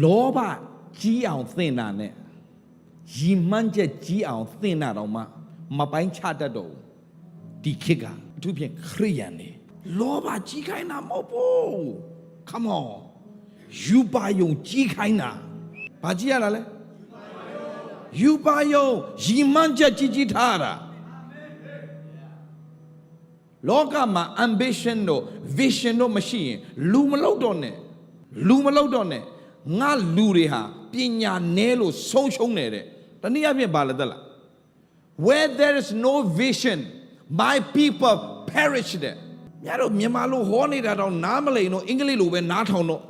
လောဘကြီးအောင်သင်တာနဲ့ရီမှန်းချက်ကြီးအောင်သင်တာတော့မှမပိုင်းချတတ်တော့ဘူးဒီခေတ်ကအထူးဖြင့်ခရိယန်တွေလောဘကြီးခိုင်းတာမဟုတ်ဘူး come on ယူပါယုံကြီးခိုင်းတာဘာကြီးရတာလဲယူပါယုံရီမှန်းချက်ကြီးထားတာလောကမှာ ambition တို့ vision တို့မရှိရင်လူမလောက်တော့နဲ့ငါလူတွေဟာပညာနည်းလို့ဆုံးရှုံးနေတဲ့တနည်းအားဖြင့်ဘာလဲတဲ့လား where there is no vision my people perish တဲ့ညတော့မြန်မာလိုဟောနေတာတော့နားမလိန်တော့အင်္ဂလိပ်လိုပဲနားထောင်တော့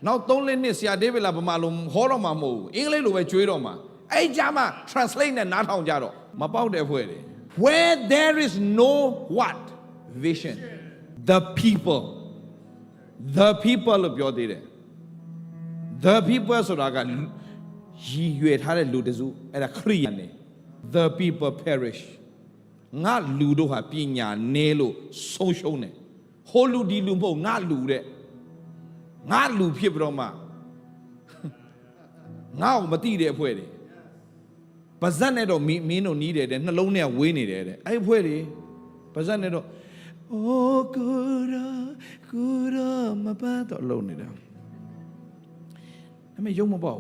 နောက်3-4နှစ်ဆရာဒေးဗစ်လာဗမာလိုဟောတော့မှာမဟုတ်ဘူးအင်္ဂလိပ်လိုပဲကြွေးတော့မှာအဲ့ကြမှာ translate နဲ့နားထောင်ကြတော့မပေါက်တဲ့ဖွဲ့တယ် where there is no what vision the people လို့ပြောသေးတယ် the people ဆိုတာကရည်ရွယ်ထားတဲ့လူတစုအဲ့ဒါခရိယန်တွေ the people perish ငါလူတို့ဟာပညာနည်းလို့ဆုံးရှုံးတယ်ဟိုလူဒီလူမဟုတ်ငါလူတဲ့ငါလူဖြစ်ပြီးတော့မှငါ့ကိုမသိတဲ့အဖွဲ့တွေပါဇက်နဲ့တော့မင်းတို့နီးတယ်တဲ့နှလုံးနဲ့ဝေးနေတယ်တဲ့အဲ့အဖွဲ့တွေပါဇက်နဲ့တော့အိုးကူရာမပတ်တော့လုံးနေတာဒါပေမဲ့ယုံမပေါ့